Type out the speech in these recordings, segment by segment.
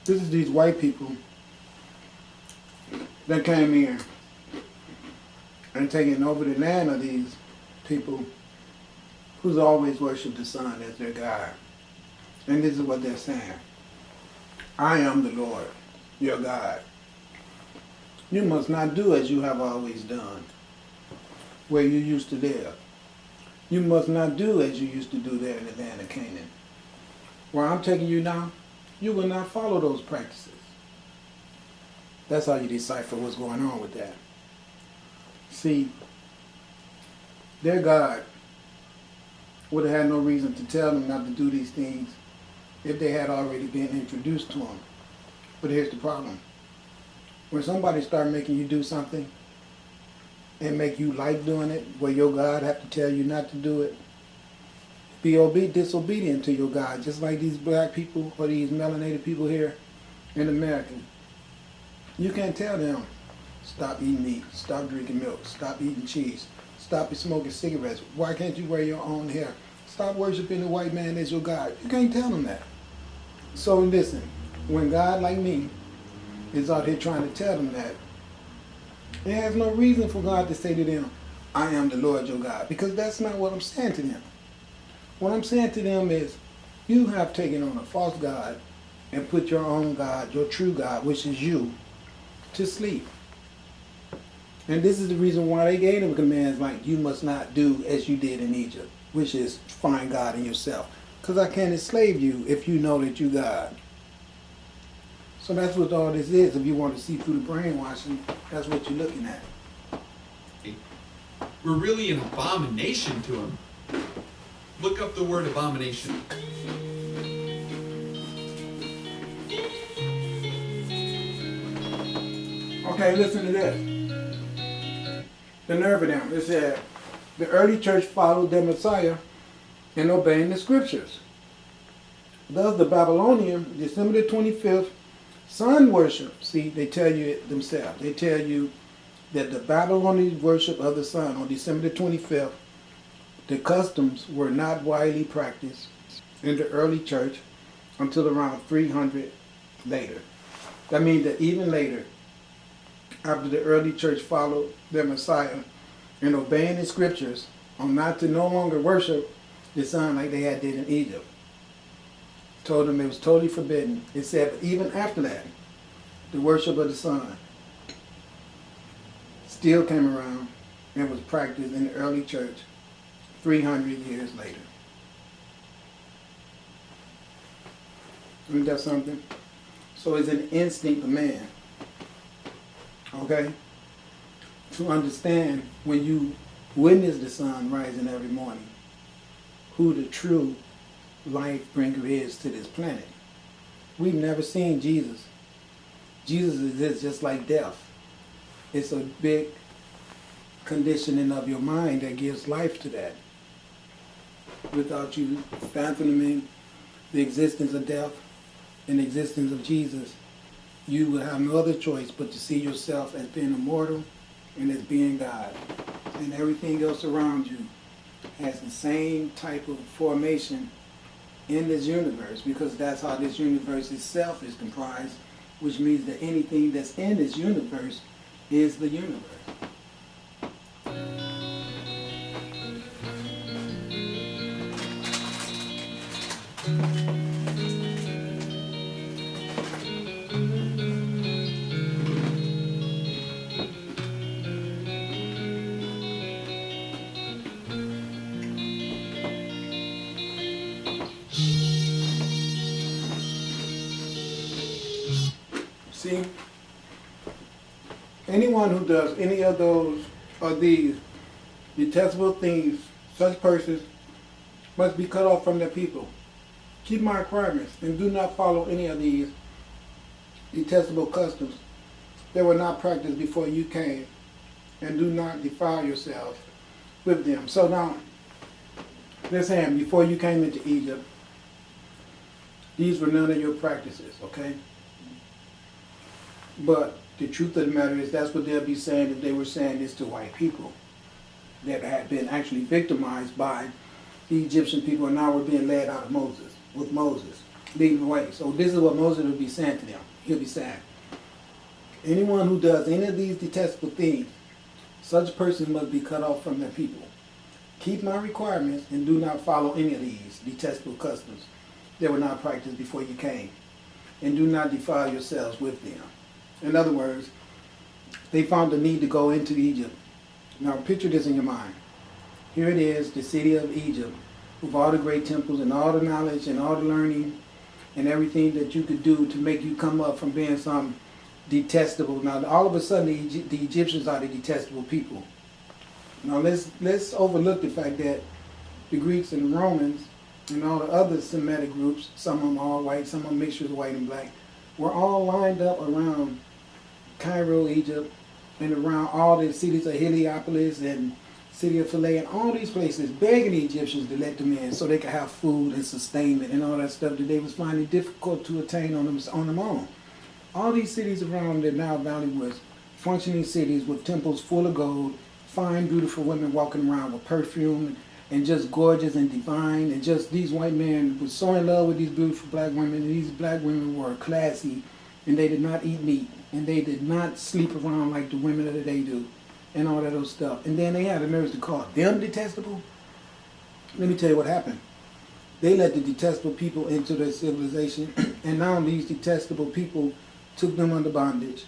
This is these white people that came here and taking over the land of these people who's always worshiped the sun as their God. And this is what they're saying. I am the Lord, your God. You must not do as you have always done, where you used to live. You must not do as you used to do there in the land of Canaan. Where I'm taking you now, you will not follow those practices. That's how you decipher what's going on with that. See, their God would have had no reason to tell them not to do these things if they had already been introduced to them. But here's the problem. When somebody starts making you do something and make you like doing it, where your God have to tell you not to do it, be disobedient to your God, just like these black people or these melanated people here in America. You can't tell them, stop eating meat, stop drinking milk, stop eating cheese, stop smoking cigarettes. Why can't you wear your own hair? Stop worshiping the white man as your God. You can't tell them that. So listen, when God like me is out here trying to tell them that, it has no reason for God to say to them, I am the Lord your God, because that's not what I'm saying to them. What I'm saying to them is, you have taken on a false God and put your own God, your true God, which is you, to sleep. And this is the reason why they gave them commands like, you must not do as you did in Egypt, which is find God in yourself. Because I can't enslave you if you know that you God. So that's what all this is. If you want to see through the brainwashing, that's what you're looking at. We're really an abomination to him. Look up the word abomination. Okay, listen to this. The nerve of them. It said, the early church followed their Messiah in obeying the scriptures. Thus the Babylonian, December the 25th, sun worship. See, they tell you it themselves. They tell you that the Babylonian worship of the sun on December the 25th, the customs were not widely practiced in the early church until around 300 later. That means that even later, after the early church followed their Messiah in obeying the scriptures on not to no longer worship the sun like they had did in Egypt, told them it was totally forbidden. It said, but even after that, the worship of the sun still came around and was practiced in the early church 300 years later. Isn't that something? So it's an instinct of man, okay, to understand when you witness the sun rising every morning, who the true life bringer is to this planet. We've never seen Jesus. Jesus exists just like death. It's a big conditioning of your mind that gives life to that. Without you fathoming the existence of death and the existence of Jesus, you will have no other choice but to see yourself as being immortal and as being God. And everything else around you has the same type of formation in this universe, because that's how this universe itself is comprised, which means that anything that's in this universe is the universe. See, anyone who does any of those or these detestable things, such persons must be cut off from their people. Keep my requirements and do not follow any of these detestable customs that were not practiced before you came, and do not defile yourselves with them. So now, they're saying before you came into Egypt, these were none of your practices, okay? But the truth of the matter is that's what they'll be saying if they were saying this to white people that had been actually victimized by the Egyptian people and now were being led out of with Moses. leading the way. So this is what Moses will be saying to them. He'll be saying, anyone who does any of these detestable things, such a person must be cut off from their people. Keep my requirements and do not follow any of these detestable customs that were not practiced before you came, and do not defile yourselves with them. In other words, they found the need to go into Egypt. Now picture this in your mind. Here it is, the city of Egypt, with all the great temples and all the knowledge and all the learning and everything that you could do to make you come up from being some detestable. Now all of a sudden the Egyptians are the detestable people. Now let's overlook the fact that the Greeks and the Romans and all the other Semitic groups, some of them all white, some of them mixtures of white and black, were all lined up around Cairo, Egypt, and around all the cities of Heliopolis and city of Philae and all these places, begging the Egyptians to let them in so they could have food and sustainment and all that stuff that they was finding difficult to attain on them own. All these cities around the Nile Valley was functioning cities with temples full of gold, fine, beautiful women walking around with perfume and just gorgeous and divine, and just these white men were so in love with these beautiful black women, and these black women were classy, and they did not eat meat, and they did not sleep around like the women that they do, and all that other stuff. And then they had the nerves to call them detestable. Let me tell you what happened. They let the detestable people into their civilization, and now these detestable people took them under bondage,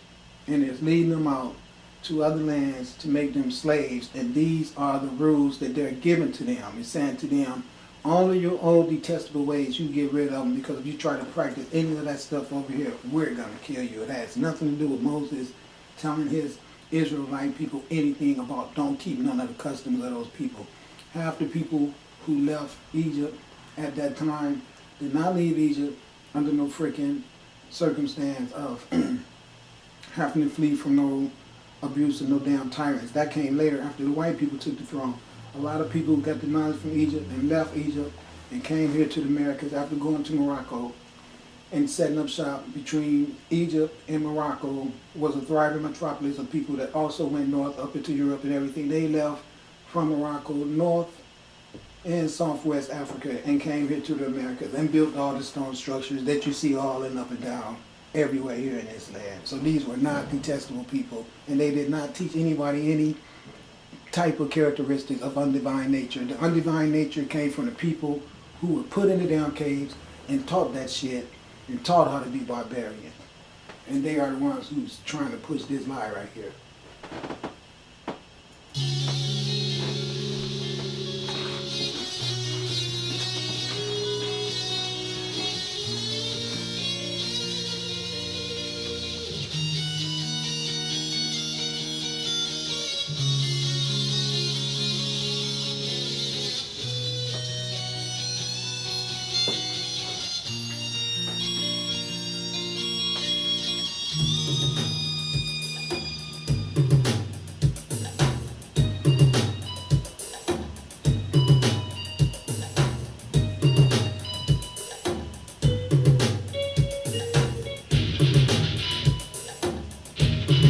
and is leading them out to other lands to make them slaves, and these are the rules that they're giving to them. It's saying to them, all of your old detestable ways, you get rid of them, because if you try to practice any of that stuff over here, we're going to kill you. It has nothing to do with Moses telling his Israelite people anything about don't keep none of the customs of those people. Half the people who left Egypt at that time did not leave Egypt under no freaking circumstance of having to flee from no abuse and no damn tyrants. That came later after the white people took the throne. A lot of people got the knowledge from Egypt and left Egypt and came here to the Americas after going to Morocco and setting up shop between Egypt and Morocco. Was a thriving metropolis of people that also went north up into Europe and everything. They left from Morocco north and southwest Africa and came here to the Americas and built all the stone structures that you see all in up and down everywhere here in this land. So these were not detestable people, and they did not teach anybody any type of characteristics of undivine nature. The undivine nature came from the people who were put in the damn caves and taught that shit and taught how to be barbarian. And they are the ones who's trying to push this lie right here.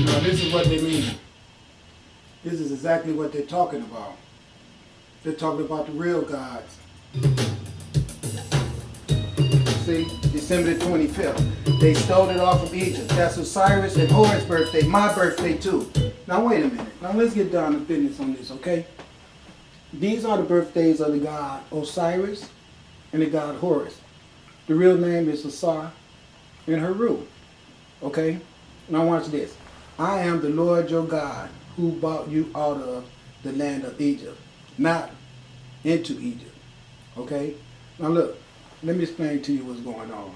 Now this is what they mean. This is exactly what they're talking about. They're talking about the real gods. See, December the 25th. They stole it off of Egypt. That's Osiris and Horus' birthday, my birthday too. Now wait a minute. Now let's get down to business on this, okay? These are the birthdays of the god Osiris and the god Horus. The real name is Asar and Heru. Okay? Now watch this. I am the Lord your God who brought you out of the land of Egypt, not into Egypt. Okay? Now look, let me explain to you what's going on.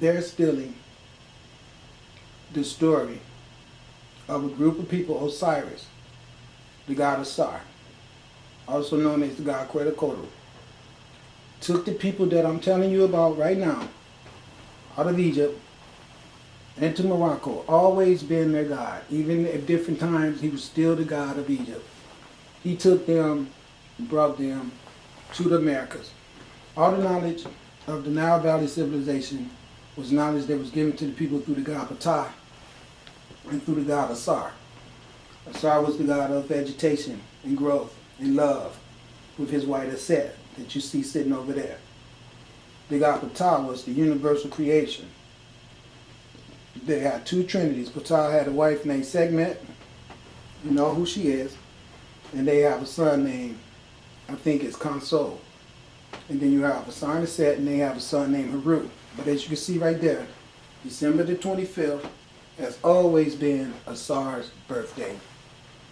They're stealing the story of a group of people, Osiris, the god Asar, also known as the god Quetzalcoatl, took the people that I'm telling you about right now out of Egypt into Morocco, always been their god. Even at different times, he was still the god of Egypt. He took them, brought them to the Americas. All the knowledge of the Nile Valley civilization was knowledge that was given to the people through the god Ptah and through the god Asar. Asar was the god of vegetation and growth and love with his white Aset that you see sitting over there. The God Ptah was the universal creation. They had two trinities. Ptah had a wife named Sekhmet. You know who she is. And they have a son named, I think it's Consol. And then you have Asar and Set, and they have a son named Haru. But as you can see right there, December the 25th has always been Asar's birthday.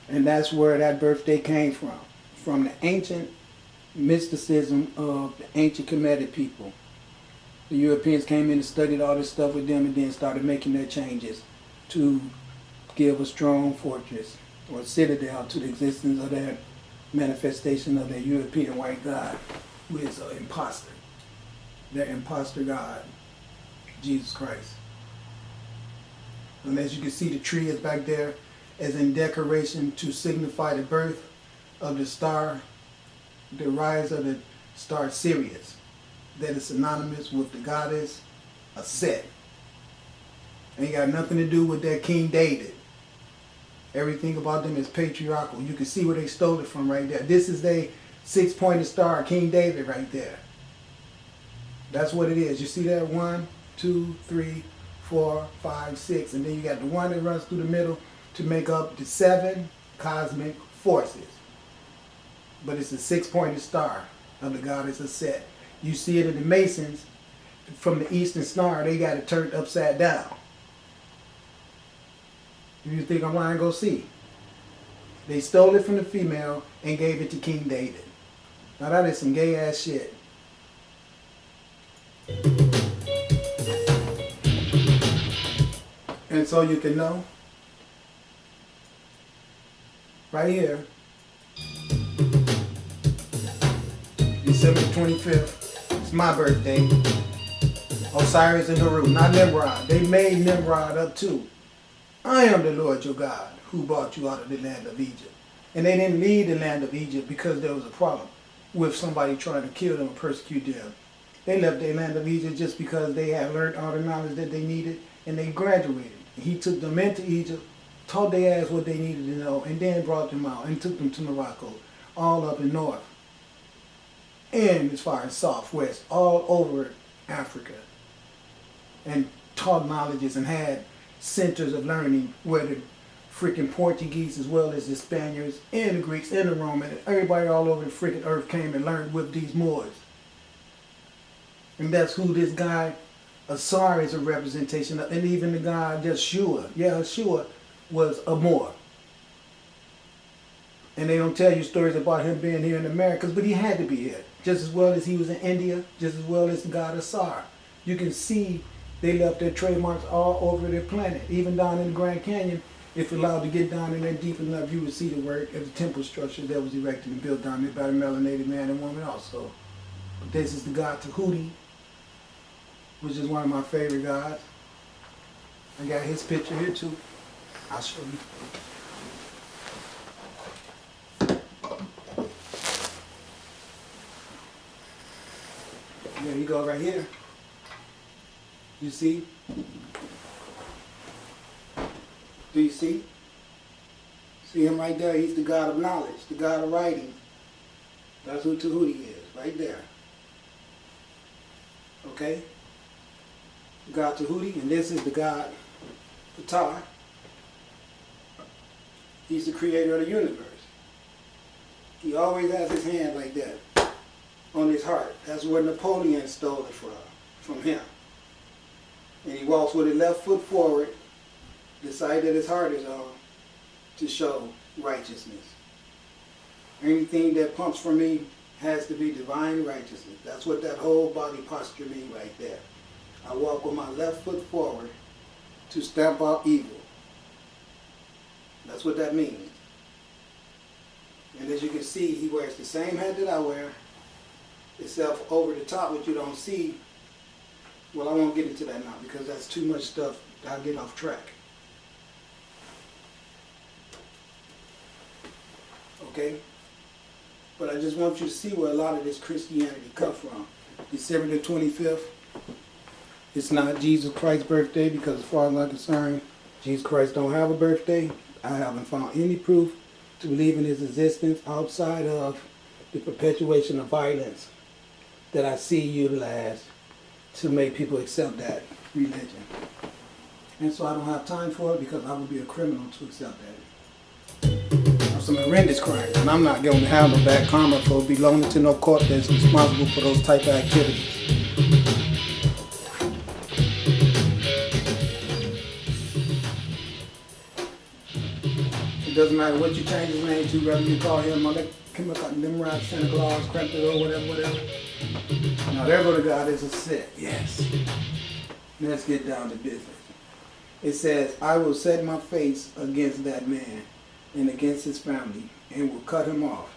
And that's where that birthday came from the ancient mysticism of the ancient Kemetic people. The Europeans came in and studied all this stuff with them and then started making their changes to give a strong fortress or citadel to the existence of that manifestation of their European white god, who is an imposter. Their imposter god, Jesus Christ. And as you can see, the tree is back there as in decoration to signify the birth of the star, the rise of the star Sirius, that is synonymous with the goddess Aset. Ain't got nothing to do with that King David. Everything about them is patriarchal. You can see where they stole it from right there. This is their six-pointed star, King David, right there. That's what it is. You see that? 1, 2, 3, 4, 5, 6. And then you got the one that runs through the middle to make up the 7 cosmic forces. But it's a six-pointed star of the goddess Aset. You see it in the Masons from the Eastern Star. They got it turned upside down. If you think I'm lying, go see. They stole it from the female and gave it to King David. Now that is some gay ass shit. And so you can know, right here, December 25th, it's my birthday. Osiris and Haru, not Nimrod. They made Nimrod up too. I am the Lord your God who brought you out of the land of Egypt. And they didn't leave the land of Egypt because there was a problem with somebody trying to kill them and persecute them. They left their land of Egypt just because they had learned all the knowledge that they needed and they graduated. He took them into Egypt, taught their ass what they needed to know, and then brought them out and took them to Morocco, all up in north. And as far as southwest, all over Africa. And taught knowledges and had centers of learning where the freaking Portuguese as well as the Spaniards and the Greeks and the Romans and everybody all over the freaking earth came and learned with these Moors. And that's who this guy Asar is a representation of, and even the guy Yeshua. Yeah, Yeshua was a Moor. And they don't tell you stories about him being here in America, but he had to be here. Just as well as he was in India, just as well as the god Asar. You can see they left their trademarks all over their planet. Even down in the Grand Canyon, if you're allowed to get down in there deep enough, you would see the work of the temple structure that was erected and built down there by the melanated man and woman also. But this is the god Tahuti, which is one of my favorite gods. I got his picture here too. I'll show you. There you go right here. You see? Do you see? See him right there? He's the god of knowledge, the god of writing. That's who Tahuti is, right there. Okay? God Tahuti, and this is the god Ptah. He's the creator of the universe. He always has his hand like that on his heart. That's where Napoleon stole it from him. And he walks with his left foot forward, the side that his heart is on, to show righteousness. Anything that pumps from me has to be divine righteousness. That's what that whole body posture means right there. I walk with my left foot forward to stamp out evil. That's what that means. And as you can see, he wears the same hat that I wear, except over the top, which you don't see. Well, I won't get into that now because that's too much stuff. I'll get off track. Okay? But I just want you to see where a lot of this Christianity comes from. December the 25th. It's not Jesus Christ's birthday because as far as I'm concerned, Jesus Christ don't have a birthday. I haven't found any proof to believe in his existence outside of the perpetuation of violence that I see utilized to make people accept that religion. And so I don't have time for it because I would be a criminal to accept that. Of some horrendous crimes. And I'm not going to have no bad karma for belonging to no court that's responsible for those type of activities. It doesn't matter what you change his name to, whether you call him Nimrod, Santa Claus, Krampus, or whatever. Now there go to God is a set, yes. Let's get down to business. It says, I will set my face against that man and against his family, and will cut him off,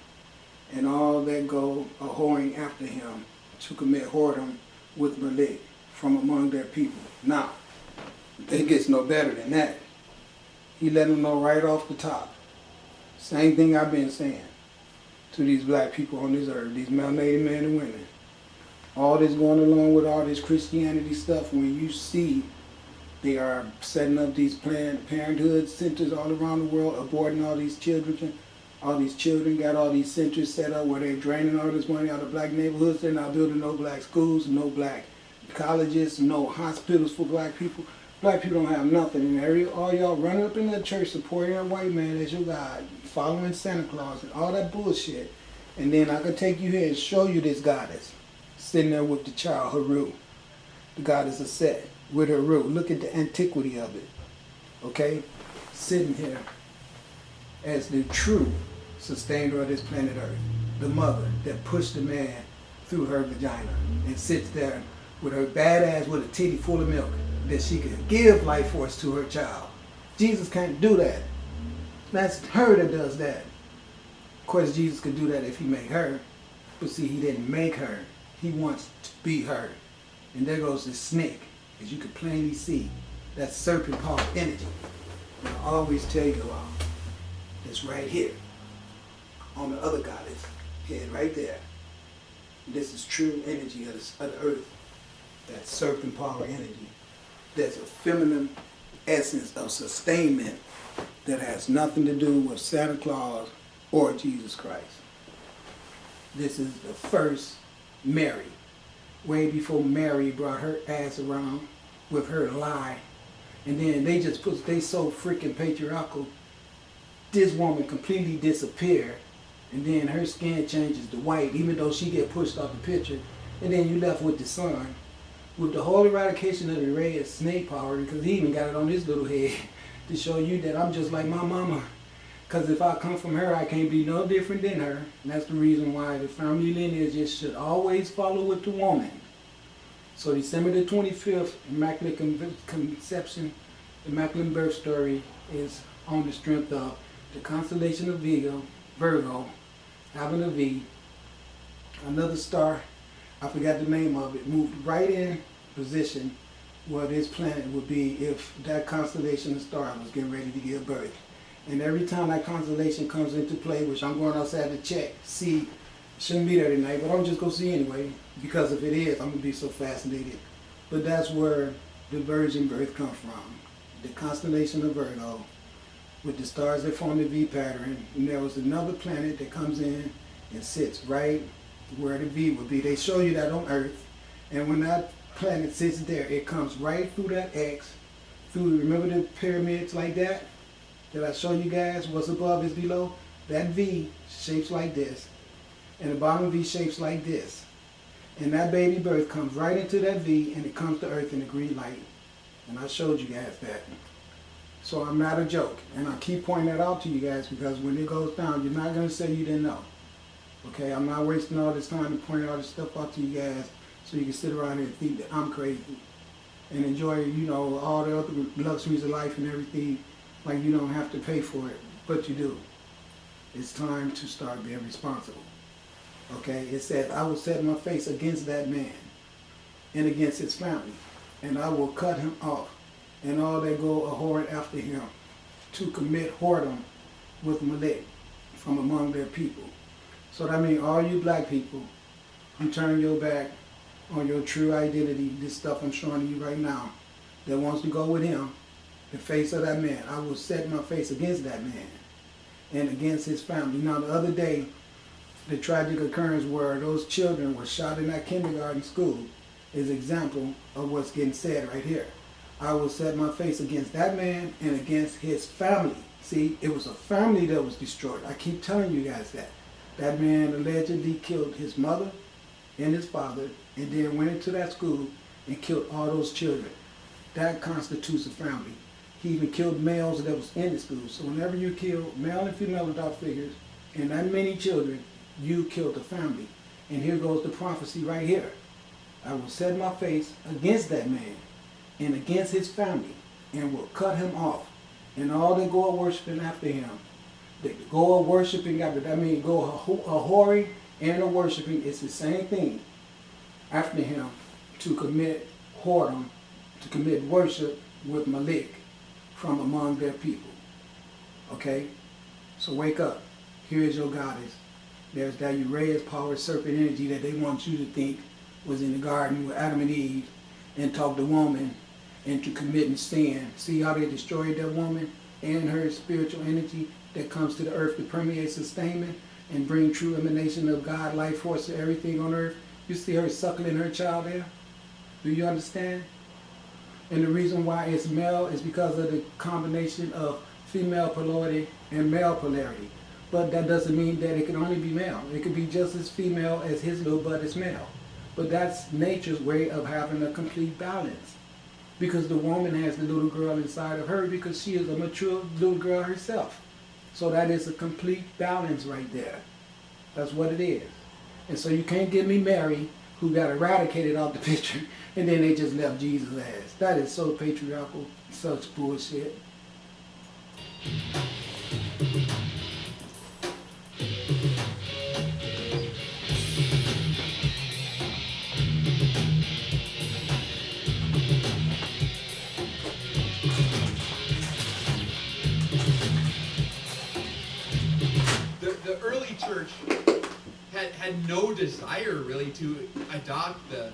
and all that go a whoring after him to commit whoredom with Molech from among their people. Now, it gets no better than that. He let them know right off the top. Same thing I've been saying to these black people on this earth, these melanated men and women. All this going along with all this Christianity stuff, when you see they are setting up these Planned Parenthood centers all around the world, aborting all these children. All these children got all these centers set up where they're draining all this money out of black neighborhoods. They're not building no black schools, no black colleges, no hospitals for black people. Black people don't have nothing. And all y'all running up in that church supporting that white man as your God, following Santa Claus and all that bullshit. And then I can take you here and show you this goddess sitting there with the child, Heru. The goddess is set with Heru. Look at the antiquity of it. Okay? Sitting here as the true sustainer of this planet Earth. The mother that pushed the man through her vagina and sits there with her bad ass with a titty full of milk that she could give life force to her child. Jesus can't do that. That's her that does that. Of course, Jesus could do that if he made her. But see, he didn't make her. He wants to be her. And there goes the snake. As you can plainly see, that serpent power energy. And I always tell you all, it's right here on the other goddess head, right there. This is true energy of the earth. That serpent power energy. There's a feminine essence of sustainment that has nothing to do with Santa Claus or Jesus Christ. This is the first Mary. Way before Mary brought her ass around with her lie. And then they so freaking patriarchal. This woman completely disappeared. And then her skin changes to white, even though she get pushed off the picture. And then you left with the son. With the whole eradication of the red snake power, because he even got it on his little head to show you that I'm just like my mama. Because if I come from her, I can't be no different than her. And that's the reason why the family lineage should always follow with the woman. So December the 25th, Immaculate Conception, Immaculate Birth Story is on the strength of the constellation of Virgo, having a V, another star, I forgot the name of it, moved right in position where this planet would be if that constellation of stars was getting ready to give birth. And every time that constellation comes into play, which I'm going outside to check, see, shouldn't be there tonight, but I'm just going to see anyway, because if it is, I'm going to be so fascinated. But that's where the virgin birth comes from. The constellation of Virgo, with the stars that form the V pattern, and there was another planet that comes in and sits right where the V would be. They show you that on Earth, and when that planet sits there, it comes right through that X, through, remember the pyramids like that I showed you guys, what's above is below? That V shapes like this, and the bottom V shapes like this. And that baby birth comes right into that V, and it comes to Earth in a green light. And I showed you guys that. So I'm not a joke. And I keep pointing that out to you guys because when it goes down, you're not going to say you didn't know. Okay, I'm not wasting all this time to point all this stuff out to you guys so you can sit around here and think that I'm crazy. And enjoy, all the other luxuries of life and everything. Like you don't have to pay for it, but you do. It's time to start being responsible. Okay, it says, I will set my face against that man and against his family, and I will cut him off, and all that go a whoring after him, to commit whoredom with Molech from among their people. So that means all you black people who turn your back on your true identity, this stuff I'm showing you right now, that wants to go with him, the face of that man, I will set my face against that man and against his family. Now the other day, the tragic occurrence where those children were shot in that kindergarten school, is example of what's getting said right here. I will set my face against that man and against his family. See, it was a family that was destroyed. I keep telling you guys that. That man allegedly killed his mother and his father, and then went into that school and killed all those children. That constitutes a family. He even killed males that was in the school. So whenever you kill male and female adult figures and that many children, you killed a family. And here goes the prophecy right here. I will set my face against that man and against his family, and will cut him off. And all that go a worshiping after him, that go a worshiping after, that means go a whoring and a worshiping, it's the same thing, after him, to commit whoredom, to commit worship with Malik from among their people. Okay? So wake up. Here is your goddess. There's that Uraeus power serpent energy that they want you to think was in the garden with Adam and Eve and talk the woman into committing sin. See how they destroyed that woman and her spiritual energy that comes to the earth to permeate sustainment and bring true emanation of God, life force to everything on earth. You see her suckling her child there? Do you understand? And the reason why it's male is because of the combination of female polarity and male polarity. But that doesn't mean that it can only be male. It could be just as female as his little butt is male. But that's nature's way of having a complete balance. Because the woman has the little girl inside of her because she is a mature little girl herself. So that is a complete balance right there. That's what it is. And so you can't give me Mary, who got eradicated off the picture, and then they just left Jesus' ass. That is so patriarchal, such bullshit. The early church had no desire really to adopt the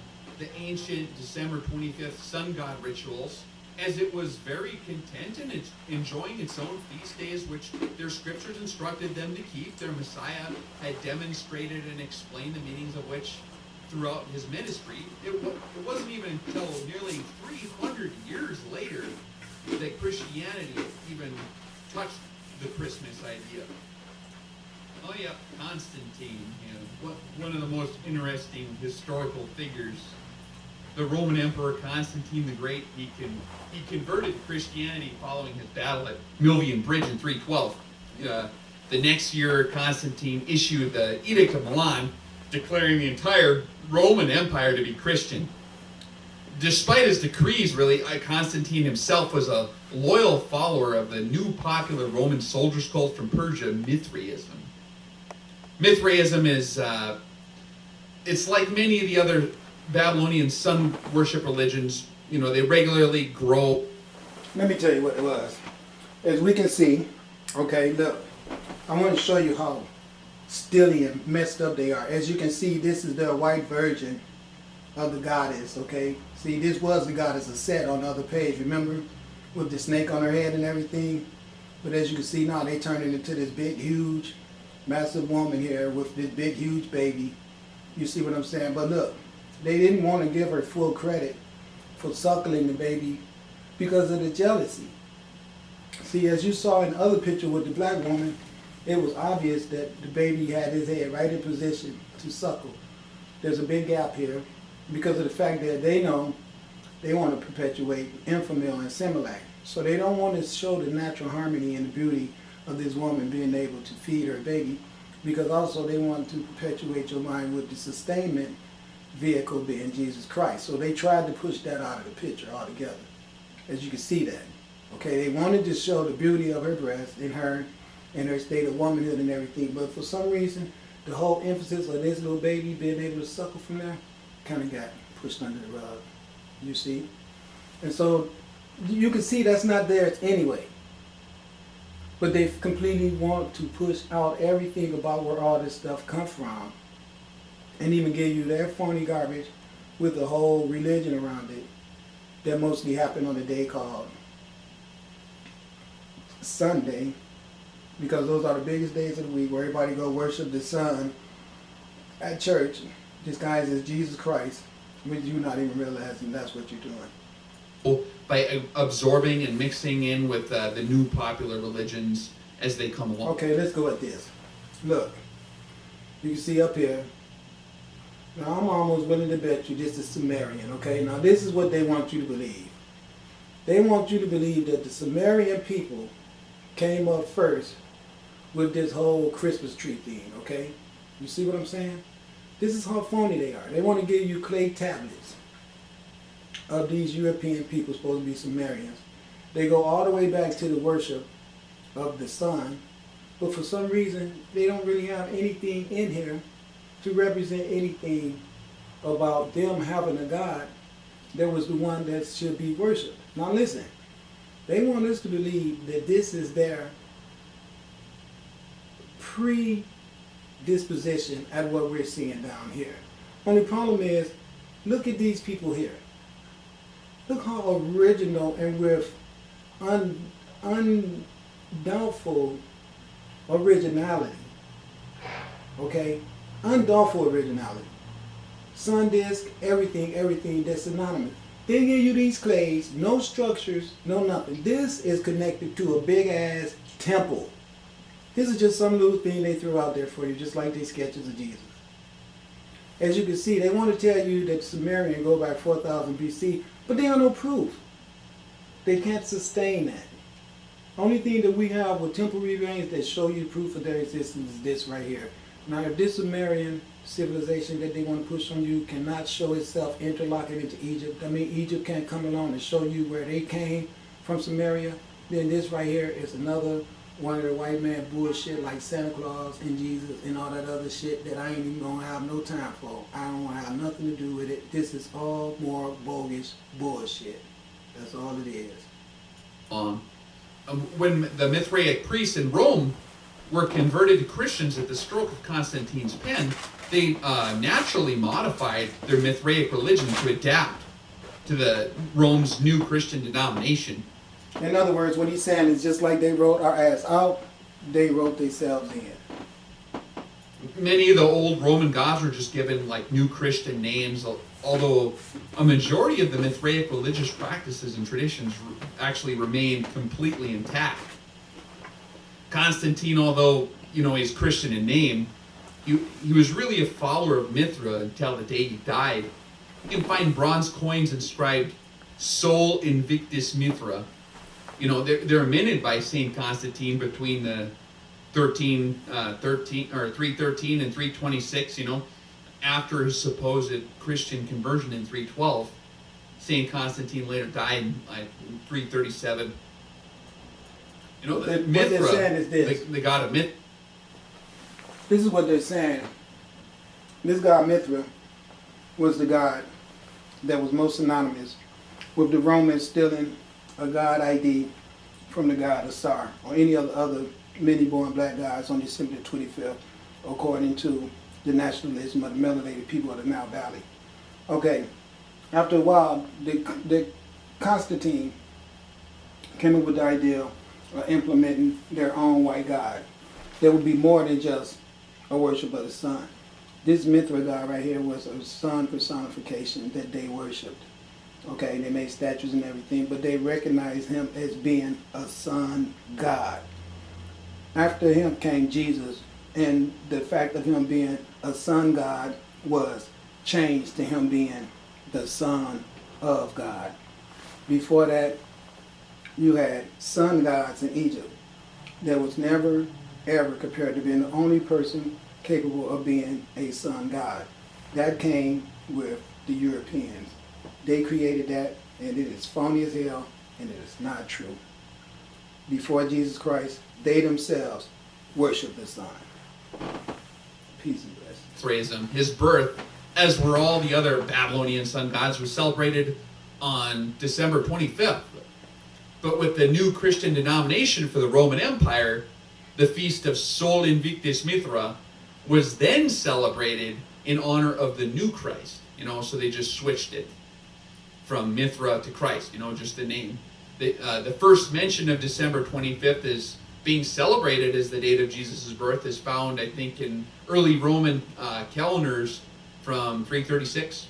ancient December 25th sun god rituals, as it was very content in enjoying its own feast days, which their scriptures instructed them to keep. Their Messiah had demonstrated and explained the meanings of which throughout his ministry. It wasn't even until nearly 300 years later that Christianity even touched the Christmas idea. Oh yeah, Constantine, one of the most interesting historical figures. The Roman Emperor Constantine the Great, he converted Christianity following his battle at Milvian Bridge in 312. The next year, Constantine issued the Edict of Milan, declaring the entire Roman Empire to be Christian. Despite his decrees, really, Constantine himself was a loyal follower of the new popular Roman soldiers' cult from Persia, Mithraism. Mithraism is, it's like many of the other Babylonian sun worship religions. They regularly grow. Let me tell you what it was. As we can see, okay, look, I want to show you how stilly and messed up they are. As you can see, this is their white version of the goddess, okay? See, this was the goddess of Set on the other page, remember? With the snake on her head and everything. But as you can see now, they turned it into this big, huge, massive woman here with this big, huge baby. You see what I'm saying? But look, they didn't want to give her full credit for suckling the baby because of the jealousy. See, as you saw in the other picture with the black woman, it was obvious that the baby had his head right in position to suckle. There's a big gap here because of the fact that they know they want to perpetuate Infamil and Similac. So they don't want to show the natural harmony and the beauty of this woman being able to feed her baby, because also they want to perpetuate your mind with the sustainment vehicle being Jesus Christ. So they tried to push that out of the picture altogether, as you can see that. Okay, they wanted to show the beauty of her breast and her state of womanhood and everything, but for some reason, the whole emphasis of this little baby being able to suckle from there kind of got pushed under the rug, you see? And so you can see that's not theirs anyway. But they completely want to push out everything about where all this stuff comes from and even give you their phony garbage with the whole religion around it that mostly happened on a day called Sunday, because those are the biggest days of the week where everybody go worship the sun at church, disguised as Jesus Christ, with you not even realizing that's what you're doing. By absorbing and mixing in with the new popular religions as they come along. Okay, let's go at this. Look, you can see up here. Now I'm almost willing to bet you this is Sumerian, okay? Now this is what they want you to believe. They want you to believe that the Sumerian people came up first with this whole Christmas tree thing, okay? You see what I'm saying? This is how phony they are. They want to give you clay tablets of these European people supposed to be Sumerians. They go all the way back to the worship of the sun, but for some reason they don't really have anything in here to represent anything about them having a God that was the one that should be worshipped. Now listen, they want us to believe that this is their predisposition at what we're seeing down here. Only problem is, look at these people here. Look how original and with undoubtful originality. Okay? Undoubtful originality. Sun disk, everything that's synonymous. They give you these clays, no structures, no nothing. This is connected to a big ass temple. This is just some little thing they threw out there for you, just like these sketches of Jesus. As you can see, they want to tell you that Sumerian go back 4000 BC, but they have no proof. They can't sustain that. Only thing that we have with temple remains that show you proof of their existence is this right here. Now, if this Sumerian civilization that they want to push on you cannot show itself interlocking into Egypt, I mean, Egypt can't come along and show you where they came from Samaria, then this right here is another one of the white man bullshit like Santa Claus and Jesus and all that other shit that I ain't even gonna have no time for. I don't want to have nothing to do with it. This is all more bogus bullshit. That's all it is. When the Mithraic priests in Rome were converted to Christians at the stroke of Constantine's pen, they naturally modified their Mithraic religion to adapt to the Rome's new Christian denomination. In other words, what he's saying is just like they wrote our ass out, they wrote themselves in. Many of the old Roman gods were just given like new Christian names, although a majority of the Mithraic religious practices and traditions actually remained completely intact. Constantine, although he's Christian in name, he was really a follower of Mithra until the day he died. You can find bronze coins inscribed "Sol Invictus Mithra." They're minted by Saint Constantine between the 313 and 326. After his supposed Christian conversion in 312, Saint Constantine later died in 337. What they're saying is this. The god of Myth. This is what they're saying. This god Mithra was the god that was most synonymous with the Romans stealing a god ID from the god Asar or any other many-born black gods on December 25th, according to the nationalism of the melanated people of the Nile Valley. Okay, after a while, the Constantine came up with the idea of implementing their own white god. There would be more than just a worship of the sun. This Mithra god right here was a sun personification that they worshipped. Okay, they made statues and everything, but they recognized him as being a sun god. After him came Jesus, and the fact of him being a sun god was changed to him being the Son of God. Before that, you had sun gods in Egypt that was never, ever compared to being the only person capable of being a sun god. That came with the Europeans. They created that, and it is phony as hell, and it is not true. Before Jesus Christ, they themselves worshiped the sun. Peace and blessings. Praise him. His birth, as were all the other Babylonian sun gods, was celebrated on December 25th. But with the new Christian denomination for the Roman Empire, the feast of Sol Invictus Mithra was then celebrated in honor of the new Christ. So they just switched it from Mithra to Christ, just the name. The first mention of December 25th is being celebrated as the date of Jesus' birth is found, I think, in early Roman calendars from 336.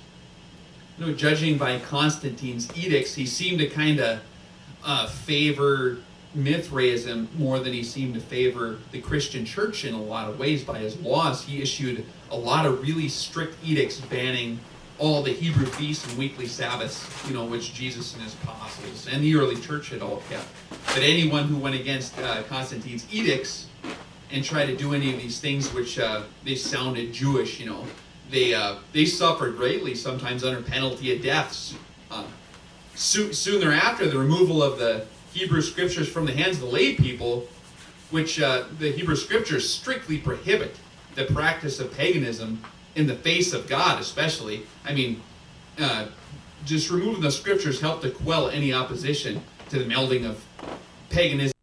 judging by Constantine's edicts, he seemed to kind of favor Mithraism more than he seemed to favor the Christian church in a lot of ways. By his laws, he issued a lot of really strict edicts banning all the Hebrew feasts and weekly Sabbaths, which Jesus and his apostles and the early church had all kept. But anyone who went against Constantine's edicts and tried to do any of these things which they sounded Jewish, they suffered greatly, sometimes under penalty of death. Soon thereafter, the removal of the Hebrew scriptures from the hands of the lay people, which the Hebrew scriptures strictly prohibit the practice of paganism in the face of God, especially. I mean, just removing the scriptures helped to quell any opposition to the melding of paganism